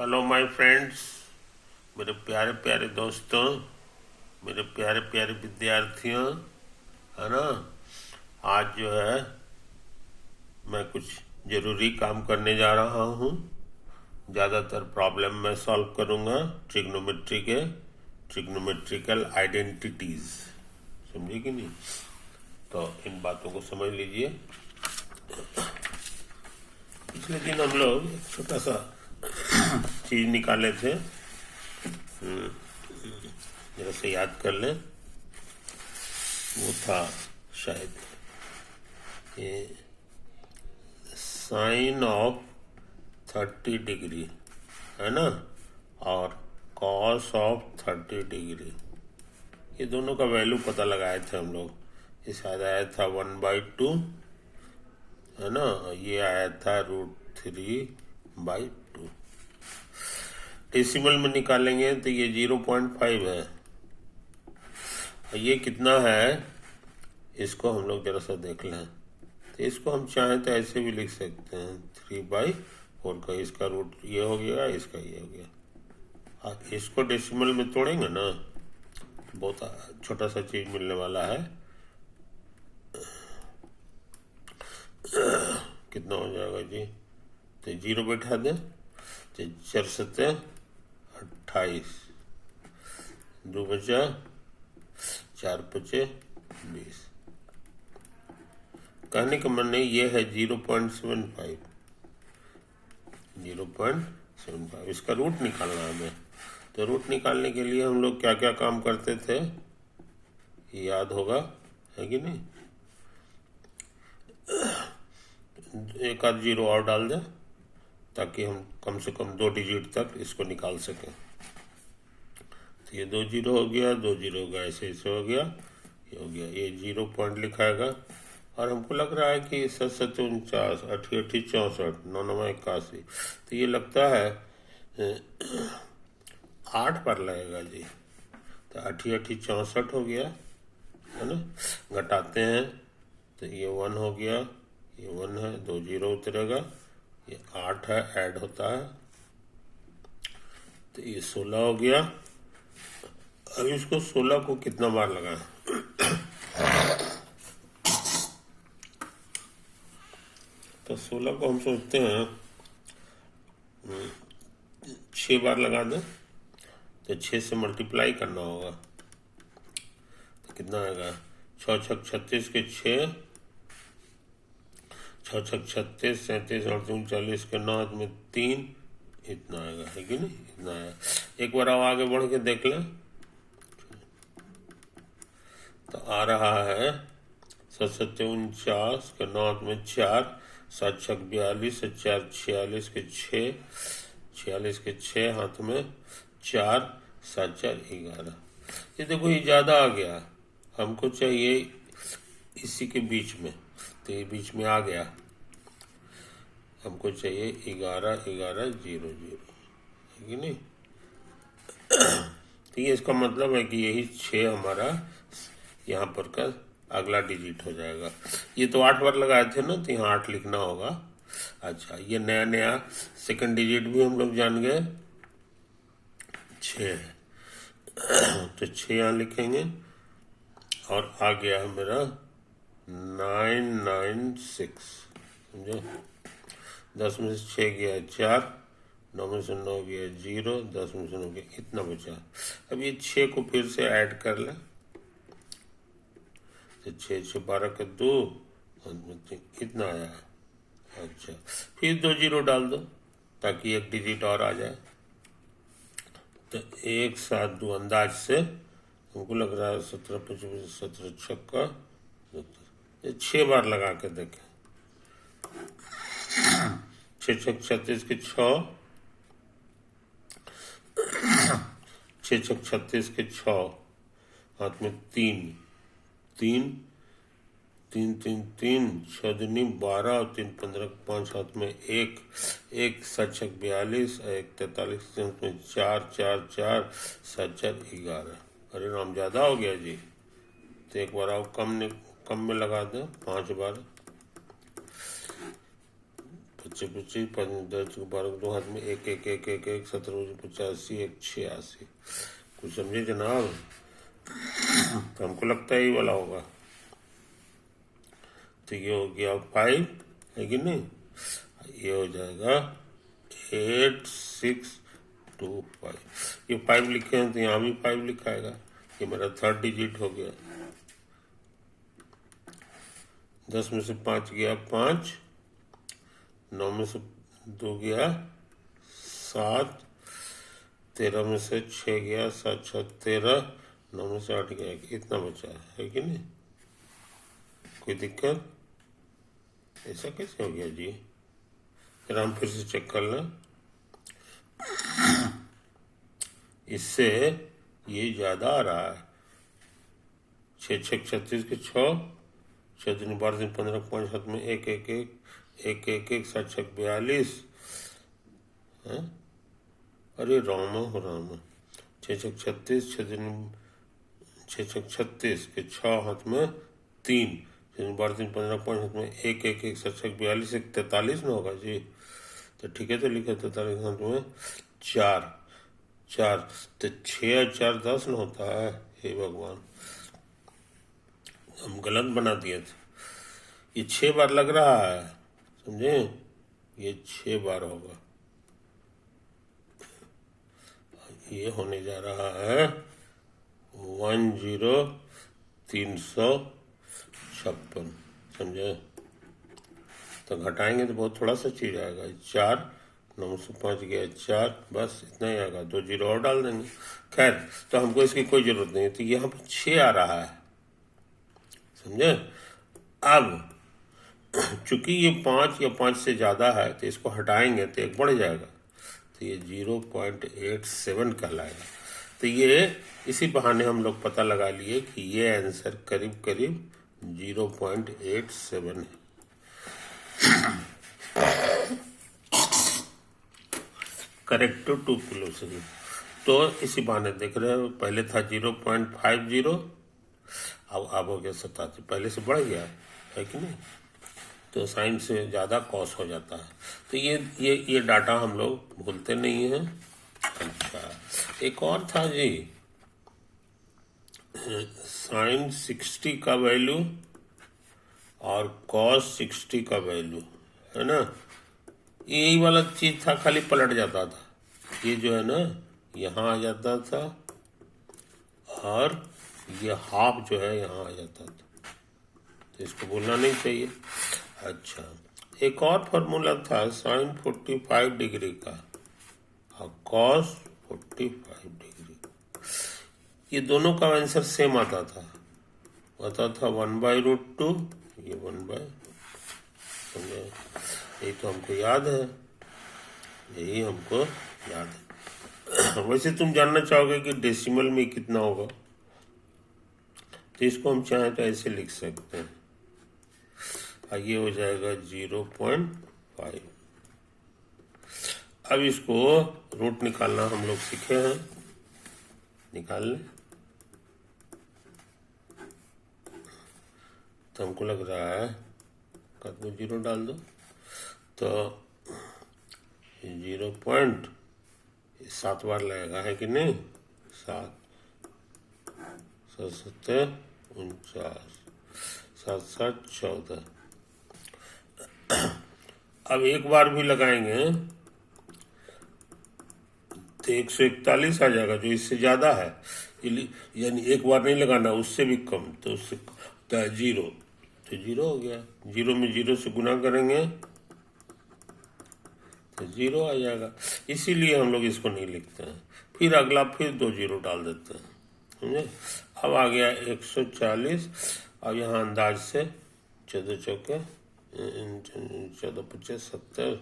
Hello my friends, मेरे प्यारे प्यारे दोस्तों, मेरे प्यारे प्यारे विद्यार्थियों, है ना। आज जो है मैं कुछ ज़रूरी काम करने जा रहा हूँ। ज़्यादातर प्रॉब्लम मैं सॉल्व करूँगा ट्रिग्नोमेट्रिकल आइडेंटिटीज़। समझे कि नहीं? तो इन बातों को समझ लीजिए। पिछले दिन हम लोग एक छोटा सा चीज़ निकाले थे, जरा से याद कर लें। वो था शायद ये साइन ऑफ 30 डिग्री, है ना, और कॉस ऑफ 30 डिग्री। ये दोनों का वैल्यू पता लगाए थे हम लोग। ये शायद आया था 1/2, है ना। ये आया था √3/2। डेसिमल में निकालेंगे तो ये 0.5 है। ये कितना है इसको हम लोग जरा सा देख लें। तो इसको हम चाहें तो ऐसे भी लिख सकते हैं 3/4 का। इसका रूट ये हो गया, इसका ये हो गया। इसको डेसिमल में तोड़ेंगे ना, बहुत छोटा सा चीज मिलने वाला है। कितना हो जाएगा जी? तो 0 बैठा दें तो 4 सत्ते 28, 2 बचा, 4 पचे 20। कहने का मन नहीं, ये है 0.75। 0.75 इसका रूट निकालना है हमें। तो रूट निकालने के लिए हम लोग क्या क्या काम करते थे याद होगा, है कि नहीं? एक आध जीरो और डाल दें ताकि हम कम से कम 2 डिजिट तक इसको निकाल सकें। तो ये 2 जीरो हो गया, 2 जीरो हो गया, ऐसे ऐसे हो गया, ये हो गया। ये 0 पॉइंट लिखाएगा। और हमको लग रहा है कि 7 7 49, 8 8 64, 9 9 81। तो ये लगता है 8 पर लगेगा जी। तो 8 8 64 हो गया, है ना। घटाते हैं तो ये 1 हो गया, ये 1 है, 2 जीरो उतरेगा, ये 8 है, ऐड होता है तो ये 16 हो गया। अब इसको 16 को कितना बार लगाएं? तो 16 को हम सोचते हैं 6 बार लगा दें तो 6 से मल्टीप्लाई करना होगा। तो कितना आएगा? 6 छक 36 के 6, 6 छक 36, 37 और 39 के 9 में 3, इतना आएगा, है कि नहीं? इतना आया। एक बार अब आगे बढ़ के देख लें तो आ रहा है 7 7 49 के 9 में 4, 7 छक 42, 4 46 के 6, 46 के 6 हाथ में 4, 7 4 11। ये देखो ये ज्यादा आ गया, हमको चाहिए इसी के बीच में। तो ये बीच में आ गया, हमको चाहिए 11 11 0 0, है कि नहीं? तो ये इसका मतलब है कि यही 6 हमारा यहाँ पर का अगला डिजिट हो जाएगा। ये तो 8 बार लगाए थे ना, तो यहाँ 8 लिखना होगा। अच्छा, ये नया नया सेकंड डिजिट भी हम लोग जान गए, 6 है। तो 6 यहाँ लिखेंगे और आ गया है मेरा 996। समझो? 10 में से 6 गया 4, 9 में से 9 गया 0, 10 में से 9 गया, इतना बचा। अब ये 6 को फिर से ऐड कर लें तो 6 6 12 के 2, कितना आया? अच्छा, फिर 2 जीरो डाल दो ताकि एक डिजिट और आ जाए। तो 1 7 2 अंदाज से हमको लग रहा है 17 25 17 छक्का 6 बार लगा के देखें। 6 छक 36 के 6, 6 छक 36 के 6 हाथ में 3 3 3 3 3, 6 दूनी 12 और 3 15, 5 हाथ में 1 1, 7 छक 42, 1 43 में 4 4 4, 7 4 11। अरे राम, ज्यादा हो गया जी। तो एक बार आप कम में लगा दो, 5 बार पच्चीस पच्चीस 5 12 दो हाथ में एक एक एक एक एक 17 85 एक 86। कुछ समझे जनाब? तो हमको लगता है ये वाला होगा। तो ये हो गया 5, है कि नहीं? ये हो जाएगा 8625। ये 5 लिखे हैं तो यहाँ भी 5 लिखाएगा। ये मेरा 3rd डिजिट हो गया। 10 में से 5 गया 5, 9 में से 2 गया 7, 13 में से 6 गया 7 6 13, 9 में से 8 गया, इतना बचा है कि नहीं? कोई दिक्कत? ऐसा कैसे हो गया जी? फिर हम फिर से चेक कर लें। इससे ये ज्यादा आ रहा है। 6 6 36 के 6, 6 दिन 12 दिन 15 5 7 में 1 1 1 1 1 1 7 6 42। अरे रामा हो रामा। 6 6 36 6 दिन 6 6 36 के 6 हाथ में 3, 12 दिन 15 5 हाथ में 1 1 1 7 6 42 1 43 में होगा जी। तो ठीक है, तो लिखे 43 हाथ में 4 4, तो 6 और 4 10 न होता है। हे भगवान, हम गलत बना दिए थे। ये 6 बार लग रहा है, समझे? ये 6 बार होगा। ये होने जा रहा है 10,356, समझे? तो घटाएंगे तो बहुत थोड़ा सा चीज आएगा। 4, 9 से 5 गया 4, बस इतना ही आएगा। 2 जीरो और डाल देंगे। खैर, तो हमको इसकी कोई जरूरत नहीं है। तो यहाँ पर 6 आ रहा है, समझे? अब चूंकि ये 5 या 5 से ज्यादा है तो इसको हटाएंगे तो एक बढ़ जाएगा, तो ये 0.87 कहलाएगा। तो ये इसी बहाने हम लोग पता लगा लिए कि ये आंसर करीब करीब 0.87 है। करेक्ट टू 2 किलो से। तो इसी बहाने देख रहे हो, पहले था 0.50, अब हो गया 87, पहले से बढ़ गया है कि नहीं? तो साइन से ज़्यादा कॉस हो जाता है। तो ये डाटा हम लोग भूलते नहीं हैं। अच्छा, एक और था जी, साइन 60 का वैल्यू और कॉस 60 का वैल्यू, है ना? यही वाला चीज था, खाली पलट जाता था। ये जो है ना, यहाँ आ जाता था और ये हाफ जो है यहाँ आ जाता था। तो इसको भूलना नहीं चाहिए। अच्छा, एक और फॉर्मूला था साइन 45 डिग्री का और कॉस 45 डिग्री। ये दोनों का आंसर सेम आता था, 1/√2, ये 1/, समझे? यही तो हमको याद है, यही हमको याद है। वैसे तुम जानना चाहोगे कि डेसिमल में कितना होगा, तो इसको हम चाहें तो ऐसे लिख सकते हैं। ये हो जाएगा 0.5। अब इसको रूट निकालना हम लोग सीखे हैं, निकाल लें। तो हमको लग रहा है कब 0 डाल दो, तो 0.7 बार लगेगा, है कि नहीं? 7 7 7 49 7 7 14। अब एक बार भी लगाएंगे तो 141 आ जाएगा, जो इससे ज्यादा है। यानी एक बार नहीं लगाना, उससे भी कम, तो उससे 0, तो 0 हो गया। 0 में 0 से गुना करेंगे तो 0 आ जाएगा। इसीलिए हम लोग इसको नहीं लिखते हैं। फिर अगला फिर 2 0 डाल देते हैं, समझे? अब आ गया 140। अब यहाँ अंदाज से 14 चौके 14 25 70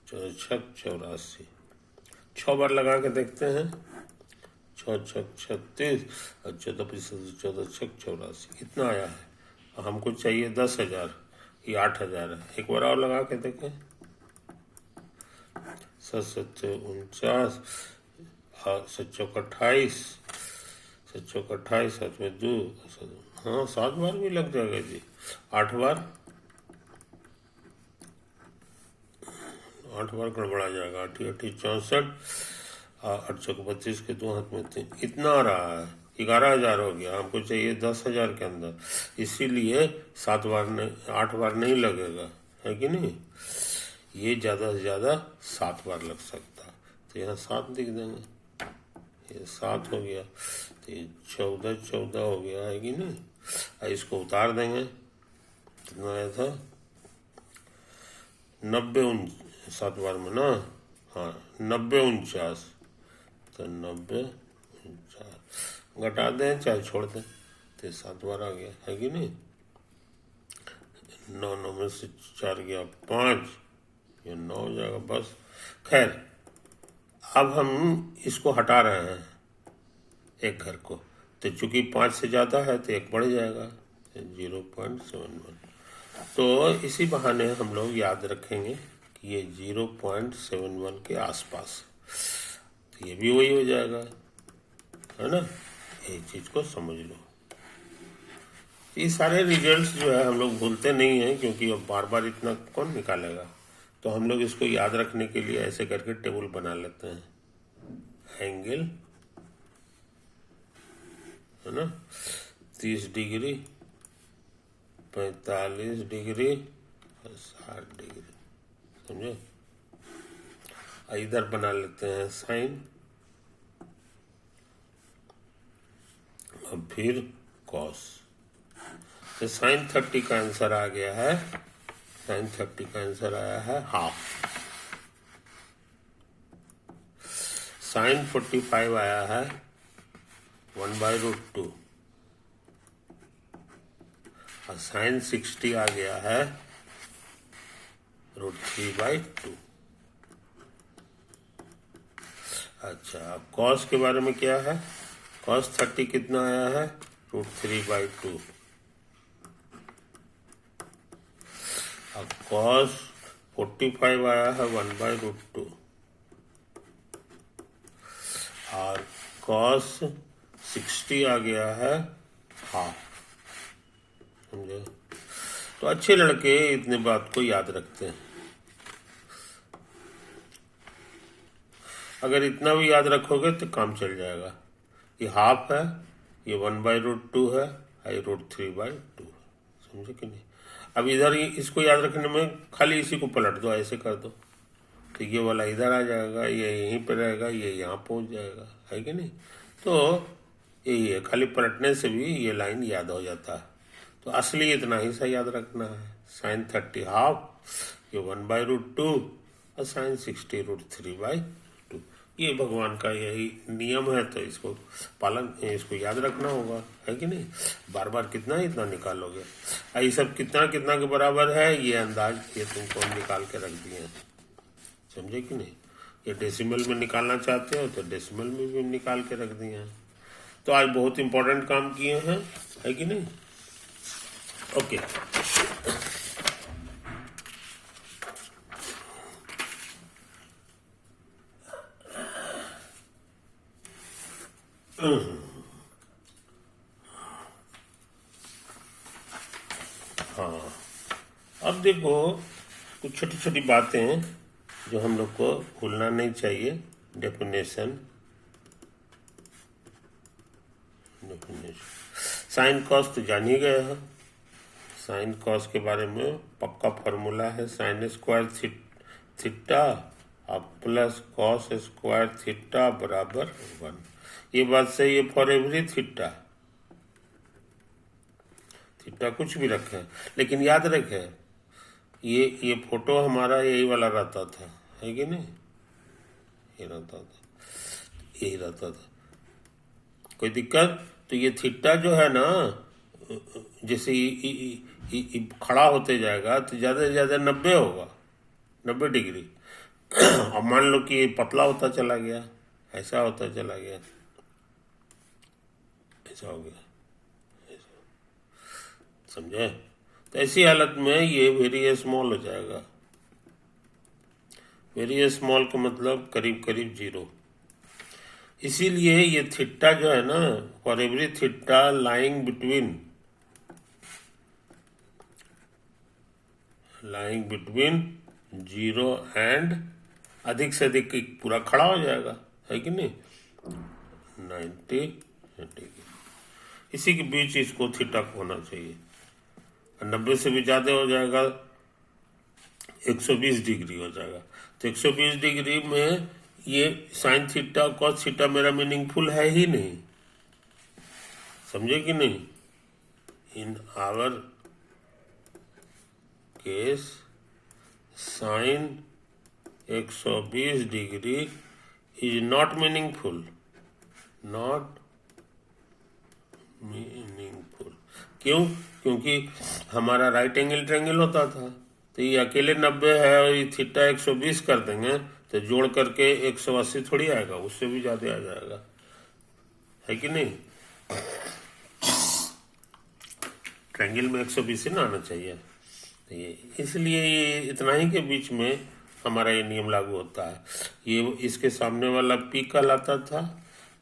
14 छक 84, 6 बार लगा के देखते हैं। 6 छक 36 और 14 25 14 छक 84, इतना आया है। हमको चाहिए 10,000, ये 8,000 है। एक बार और लगा के देखें। 7 7 49 और 7 28 7 28 7 में 2, हाँ 7 बार भी लग जाएगा जी। 8 बार 8 बार गड़बड़ा जाएगा। 8 8 64, 8 चौक 32 के 2 हाथ में 3, इतना आ रहा है। 11,000 हो गया, हमको चाहिए 10,000 के अंदर, इसीलिए 7 बार नहीं, 8 बार नहीं लगेगा, है कि नहीं। ये ज़्यादा से ज़्यादा 7 बार लग सकता, तो यहाँ 7 लिख देंगे, ये 7 हो गया, तो ये 14 14 हो गया, है कि नहीं। इसको उतार देंगे, कितना आया था 90 7 बार में ना, हाँ 90 49, तो 90 49 घटा दें चाहे छोड़ दें, तो 7 बार आ गया, है कि नहीं। 9 9 में से 4 गया 5, ये 9 हो जाएगा बस। खैर अब हम इसको हटा रहे हैं एक घर को, तो चूंकि 5 से ज़्यादा है तो एक बढ़ जाएगा 0.71, तो इसी बहाने हम लोग याद रखेंगे कि ये 0.71 के आसपास, तो ये भी वही हो जाएगा, है ना। ये चीज़ को समझ लो। ये सारे रिजल्ट्स जो है हम लोग भूलते नहीं हैं, क्योंकि अब बार बार इतना कौन निकालेगा, तो हम लोग इसको याद रखने के लिए ऐसे करके टेबल बना लेते हैं। एंगल, है ना, 30 डिग्री, 45 डिग्री और 60 डिग्री, समझे। इधर बना लेते हैं साइन, और फिर कॉस। तो साइन 30 का आंसर आ गया है, साइन 30 का आंसर आया है हाफ। साइन 45 आया है 1/√2, और साइन 60 आ गया है √3/2। अच्छा, अब कॉस के बारे में क्या है, कॉस 30 कितना आया है √3/2, अब कॉस 45 आया है 1/√2, और कॉस 60 आ गया है हाफ, समझे। तो अच्छे लड़के इतने बात को याद रखते हैं। अगर इतना भी याद रखोगे तो काम चल जाएगा। ये हाफ है, ये 1/√2 है, ये √3/2 है, समझे कि नहीं। अब इधर इसको याद रखने में खाली इसी को पलट दो, ऐसे कर दो, तो ये वाला इधर आ जाएगा, ये यहीं पर रहेगा, ये यहाँ पहुँच जाएगा, है कि नहीं। तो यही है, खाली पलटने से भी ये लाइन याद हो जाता है। तो असली इतना ही सा याद रखना है, साइन 30 हाफ, ये 1/√2, और साइन 60 √3/2। ये भगवान का यही नियम है, तो इसको पालन, इसको याद रखना होगा, है कि नहीं। बार बार कितना इतना निकालोगे, ये सब कितना कितना के बराबर है, ये अंदाज ये तुमको निकाल के रख दिए, समझे कि नहीं। ये डेसिमल में निकालना चाहते हो तो डेसिमल में भी निकाल के रख दिए हैं। तो आज बहुत इंपॉर्टेंट काम किए हैं, है कि नहीं। ओके, हाँ अब देखो कुछ छोटी छोटी बातें जो हम लोग को भूलना नहीं चाहिए। डेफिनेशन, साइन कॉस तो जान ही गए हो। साइन कॉस के बारे में पक्का फॉर्मूला है, साइन स्क्वायर थीटा अब प्लस कॉस स्क्वायर थीटा बराबर 1। ये बात सही है फॉर एवरी थीटा। थीटा कुछ भी रखें, लेकिन याद रखें ये फोटो हमारा यही वाला रहता था, है कि नहीं। ये रहता था, यही रहता था, कोई दिक्कत। तो ये थीटा जो है ना, जैसे खड़ा होते जाएगा तो ज्यादा से ज्यादा 90 होगा, 90 डिग्री। अब मान लो कि ये पतला होता चला गया, ऐसा होता चला गया, ऐसा हो गया, समझे। तो ऐसी हालत में ये वेरी स्मॉल हो जाएगा। वेरी स्मॉल का मतलब करीब करीब 0। इसीलिए ये थीटा जो है ना, for every theta lying between zero and अधिक से अधिक पूरा खड़ा हो जाएगा, है कि नहीं, 90 डिग्री। इसी के बीच इसको थीटा होना चाहिए। 90 से भी ज़्यादा हो जाएगा 120 डिग्री हो जाएगा। तो 120 डिग्री में ये साइन थीटा कॉस थीटा मेरा मीनिंगफुल है ही नहीं, समझे कि नहीं। In our case sine 120 degree is not meaningful, not meaningful. क्यों? क्योंकि हमारा राइट एंगल ट्रायंगल होता था, तो ये अकेले 90 है और ये थीटा 120 कर देंगे तो जोड़ करके 180 थोड़ी आएगा, उससे भी ज़्यादा आ जाएगा, है कि नहीं। ट्रायंगल में 120 ही ना आना चाहिए। तो ये इसलिए ये इतना ही के बीच में हमारा ये नियम लागू होता है। ये इसके सामने वाला P कहलाता था,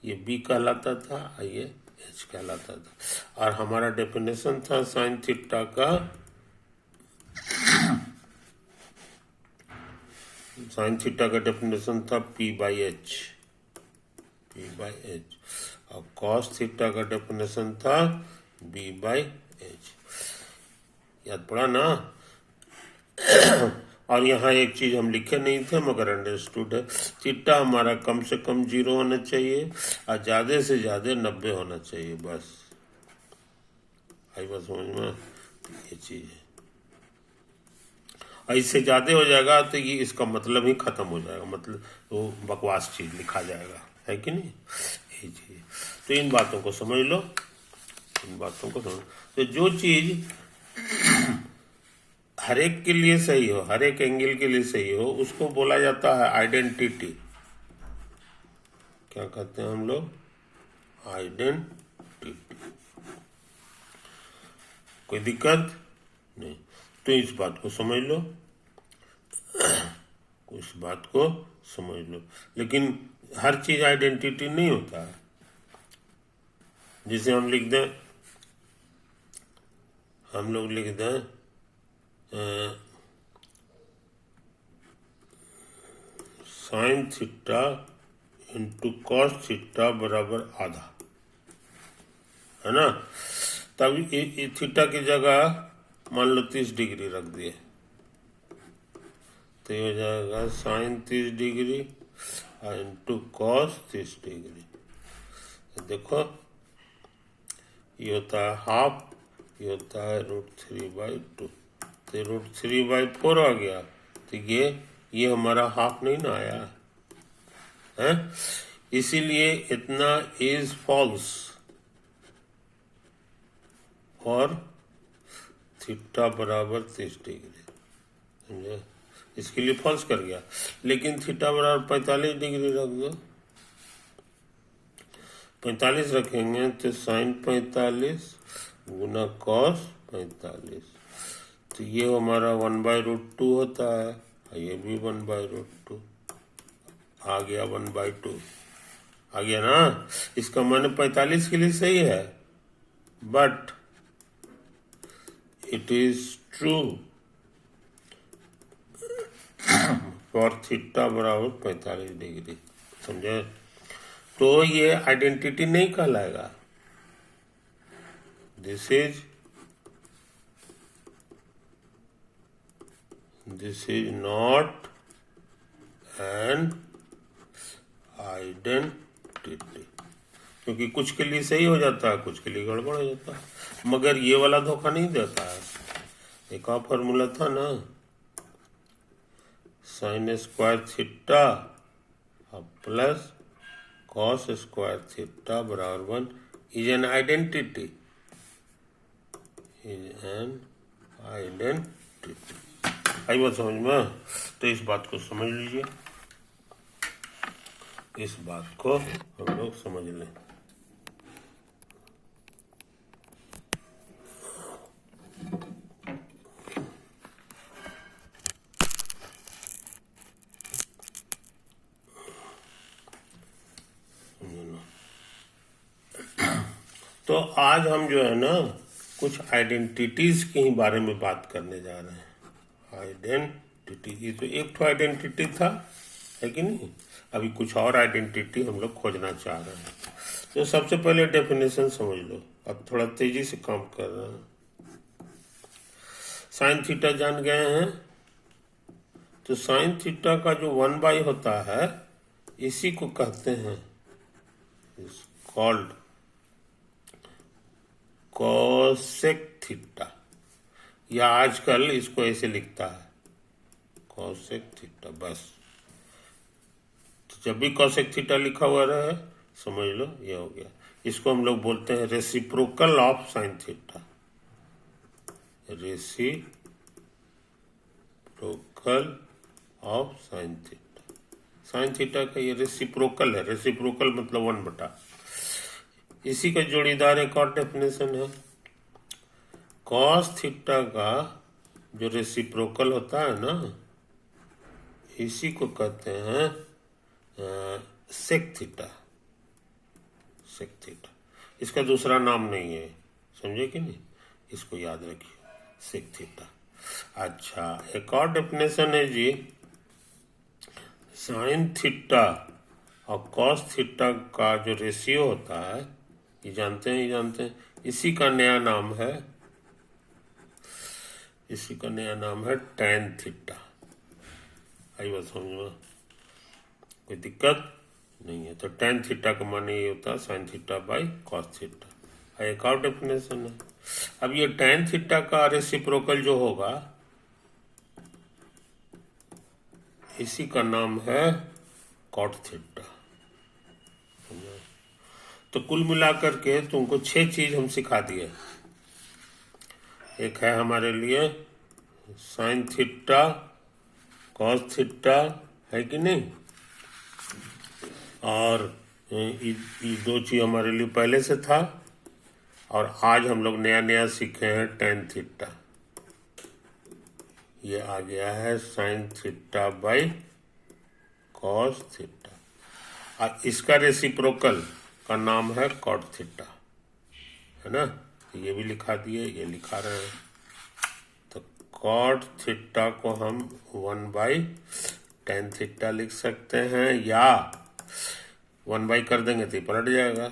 ये B कहलाता था और ये H कहलाता था। और हमारा डेफिनेशन था साइन थीटा का, साइन थीटा का डेफिनेशन था P/H, P/H, और कॉस थीटा का डेफिनेशन था B/H। याद पड़ा ना। और यहाँ एक चीज हम लिखे नहीं थे मगर अंडरस्टूड है, थीटा हमारा कम से कम 0 होना चाहिए और ज्यादा से ज्यादा 90 होना चाहिए, बस। आई बात समझ में, ये चीज है। और इससे ज्यादा हो जाएगा तो ये इसका मतलब ही खत्म हो जाएगा, मतलब वो बकवास चीज लिखा जाएगा, है कि नहीं, ये चीज। तो इन बातों को समझ लो, इन बातों को समझ। तो जो चीज हर एक के लिए सही हो, हर एक एंगल के लिए सही हो, उसको बोला जाता है आइडेंटिटी। क्या कहते हैं हम लोग? आइडेंटिटी। कोई दिक्कत नहीं। तो इस बात को समझ लो, इस बात को समझ लो। लेकिन हर चीज आइडेंटिटी नहीं होता है। जिसे हम लिख दें, हम लोग लिख दें sine theta into cos theta बराबर आधा, है ना। तब थीटा की जगह मान लो 30 डिग्री रख दिए तो ये हो जाएगा sine 30 degree into cos 30 degree. तो देखो ये होता है हाफ, ये होता है √3/2, तो √3/4 आ गया। तो ये हमारा हाफ नहीं ना आया है, इसीलिए इतना इज फॉल्स और थीटा बराबर 30 डिग्री, समझे। इसके लिए फॉल्स कर गया। लेकिन थीटा बराबर 45 डिग्री रख दो, 45 रखेंगे तो साइन 45 गुना कॉस 45, तो ये हमारा 1/√2 होता है, ये भी 1/√2 आ गया, 1/2 आ गया ना। इसका मान 45 के लिए सही है, but it is true for theta बराबर 45 डिग्री, समझे। तो ये आइडेंटिटी नहीं कहलाएगा, this is not an identity, क्योंकि कुछ के लिए सही हो जाता है, कुछ के लिए गड़बड़ हो जाता है। मगर ये वाला धोखा नहीं देता है। एक और फॉर्मूला था ना, sine square theta plus cos square theta बराबर 1 is an identity, is an identity. आई बात समझ में। तो इस बात को समझ लीजिए, इस बात को हम लोग समझ लें। तो आज हम जो है ना कुछ आइडेंटिटीज के ही बारे में बात करने जा रहे हैं। आइडेंटिटी आइडेंटिटी, ये तो एक तो आइडेंटिटी था, है कि नहीं। अभी कुछ और आइडेंटिटी हम लोग खोजना चाह रहे हैं। तो सबसे पहले डेफिनेशन समझ लो, अब थोड़ा तेजी से काम कर रहे हैं। साइन थीटा जान गए हैं, तो साइन थीटा का जो 1/, होता है इसी को कहते हैं कॉल्ड कोसेक थीटा, या आजकल इसको ऐसे लिखता है कोसेक थीटा, बस। तो जब भी कोसेक थीटा लिखा हुआ रहे समझ लो ये हो गया। इसको हम लोग बोलते हैं reciprocal of sine theta, reciprocal of sine theta. Sine theta का ये रेसिप्रोकल है, रेसिप्रोकल मतलब 1/। इसी का जोड़ीदार एक और डेफिनेशन है, कॉस थीटा का जो रेसिप्रोकल होता है ना, इसी को कहते हैं सेक थीटा, सेक थीटा। इसका दूसरा नाम नहीं है, समझे कि नहीं, इसको याद रखिए, सेक थीटा। अच्छा, एक और डेफिनेशन है जी, साइन थीटा और कॉस थीटा का जो रेशियो होता है, ये जानते हैं, ये जानते हैं, इसी का नया नाम है, इसी का नया नाम है टैन थीटा। आई बात समझ में, कोई दिक्कत नहीं है। तो टैन थीटा का माने ये होता है sine theta by cos theta. एक और डेफिनेशन है, अब ये टैन थीटा का रेसिप्रोकल जो होगा, इसी का नाम है कॉट थीटा। तो कुल मिलाकर के तुमको 6 चीज हम सिखा दिए। एक है हमारे लिए साइन थीटा, कॉस थीटा, है कि नहीं, और ये 2 चीज हमारे लिए पहले से था, और आज हम लोग नया नया सीखे हैं टैन थीटा। ये आ गया है sine theta by cos theta, और इसका रेसिप्रोकल का नाम है कॉट थीटा, है ना। ये भी लिखा दिए, ये लिखा रहे हैं। तो कॉट थीटा को हम 1/tan थीटा लिख सकते हैं, या 1/ कर देंगे तो पलट जाएगा,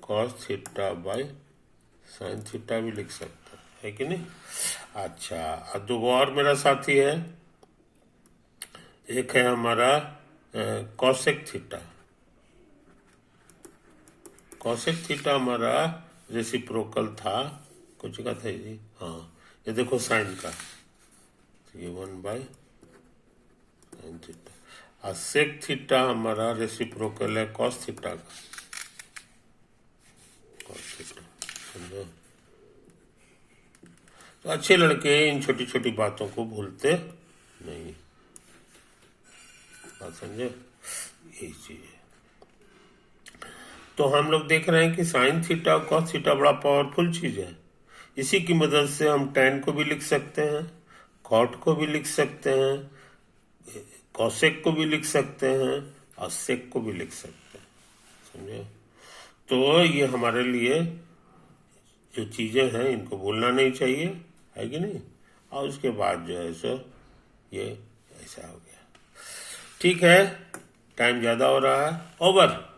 cos theta by sine theta भी लिख सकते है कि नहीं। अच्छा, अब 2 और मेरा साथी है, एक है हमारा कॉसेक थीटा। कॉसेक थीटा हमारा रेसिप्रोकल था, कुछ का था जी, हाँ, ये देखो साइन का, तो ये 1/sin थीटा। और सेक थीटा हमारा रेसिप्रोकल है कॉस थीटा का, कॉस थीटा, समझो। तो अच्छे लड़के इन छोटी छोटी बातों को भूलते नहीं, बात समझे, यही चीज है। तो हम लोग देख रहे हैं कि साइन थीटा और कॉस थीटा बड़ा पावरफुल चीज है। इसी की मदद से हम टैन को भी लिख सकते हैं, कॉट को भी लिख सकते हैं, कॉसेक को भी लिख सकते हैं, और सेक को भी लिख सकते हैं, समझे। तो ये हमारे लिए जो चीजें हैं इनको भूलना नहीं चाहिए, है कि नहीं। और उसके बाद जो है सो ये ऐसा हो गया। ठीक है, टाइम ज्यादा हो रहा है, ओवर।